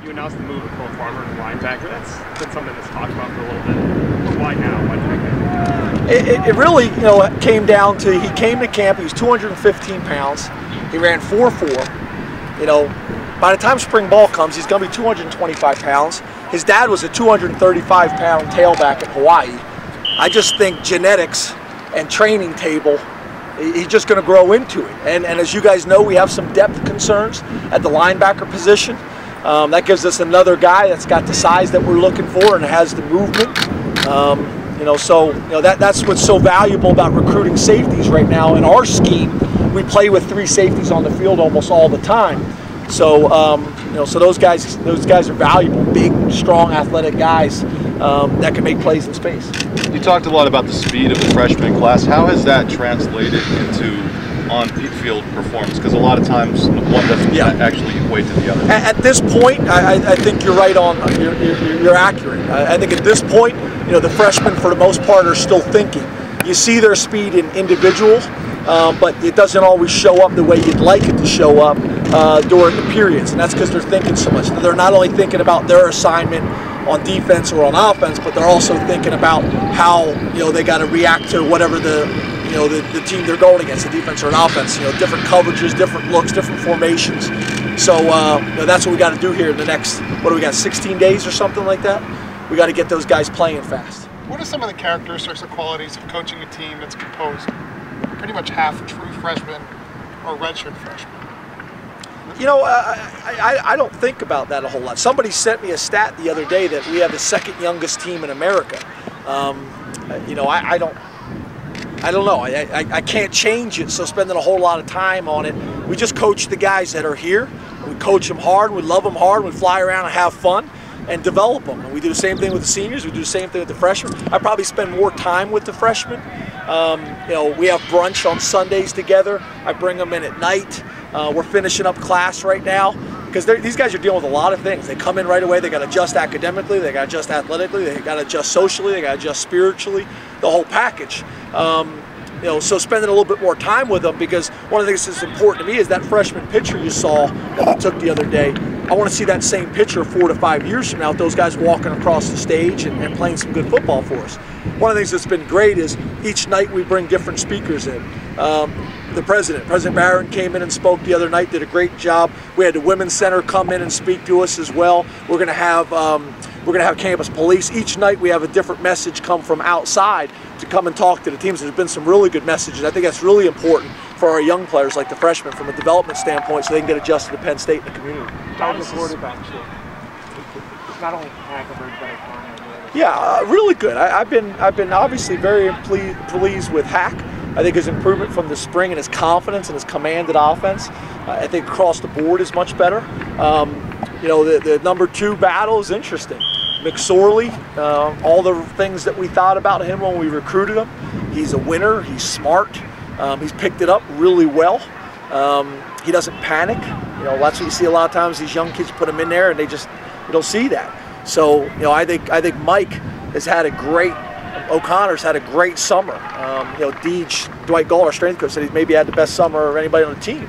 you announced the move of Cole Farmer to linebacker. That's been something that's talked about for a little bit. But why now? Why do you think that? It really, you know, came down to he came to camp. He was 215 pounds. He ran 4.4. You know, by the time spring ball comes, he's going to be 225 pounds. His dad was a 235-pound tailback in Hawaii. I just think genetics and training table, he's just going to grow into it. And as you guys know, we have some depth concerns at the linebacker position. That gives us another guy that's got the size that we're looking for and has the movement. You know, so that's what's so valuable about recruiting safeties right now. In our scheme, we play with 3 safeties on the field almost all the time. So you know, so those guys are valuable, big, strong, athletic guys that can make plays in space. You talked a lot about the speed of the freshman class. How has that translated into on-field performance? Because a lot of times one doesn't actually equate to the other. At this point, I think you're right on. You're accurate. I think at this point, you know, the freshmen for the most part are still thinking. You see their speed in individuals, but it doesn't always show up the way you'd like it to show up during the periods, and that's because they're thinking so much. They're not only thinking about their assignment on defense or on offense, but they're also thinking about how, you know, they got to react to whatever the team they're going against, the defense or an offense. You know, different coverages, different looks, different formations. So you know, that's what we got to do here in the next, what do we got, 16 days or something like that? We got to get those guys playing fast. What are some of the characteristics or qualities of coaching a team that's composed pretty much half true freshmen or redshirt freshmen? You know, I don't think about that a whole lot. Somebody sent me a stat the other day that we have the 2nd youngest team in America. You know, I don't know. I can't change it, so spending a whole lot of time on it. We just coach the guys that are here. We coach them hard. We love them hard. We fly around and have fun and develop them. And we do the same thing with the seniors. We do the same thing with the freshmen. I probably spend more time with the freshmen. You know, we have brunch on Sundays together. I bring them in at night. We're finishing up class right now because these guys are dealing with a lot of things. They come in right away. They got to adjust academically. They got to adjust athletically. They got to adjust socially. They got to adjust spiritually. The whole package. You know, so spending a little bit more time with them, because one of the things that's important to me is that freshman picture you saw that we took the other day. I want to see that same picture 4 to 5 years from now with those guys walking across the stage and playing some good football for us. One of the things that's been great is each night we bring different speakers in. The President Barron came in and spoke the other night, did a great job. We had the Women's Center come in and speak to us as well. We're going to have campus police. Each night we have a different message come from outside to come and talk to the teams. There's been some really good messages. I think that's really important for our young players like the freshmen from a development standpoint, so they can get adjusted to Penn State and the community. How the quarterback shit? It's not only Hackenberg, but yeah, really good. I've been obviously very pleased with Hack. I think his improvement from the spring and his confidence and his commanded offense, I think across the board is much better. You know, the number 2 battle is interesting. McSorley, all the things that we thought about him when we recruited him. He's a winner. He's smart. He's picked it up really well. He doesn't panic. You know, that's what you see a lot of times. These young kids put him in there, and you don't see that. So, you know, I think Mike has had a great. O'Connor's had a great summer. You know, Dwight Gall, our strength coach, said he's maybe had the best summer of anybody on the team.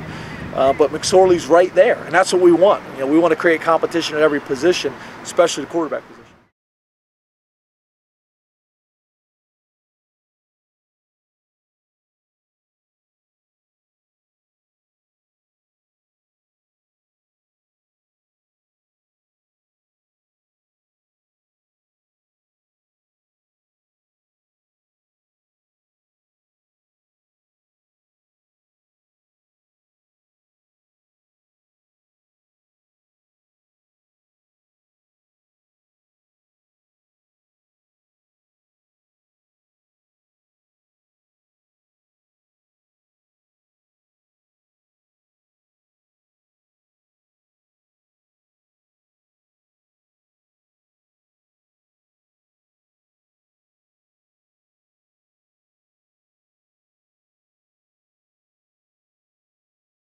But McSorley's right there, and that's what we want. You know, we want to create competition at every position, especially the quarterback position.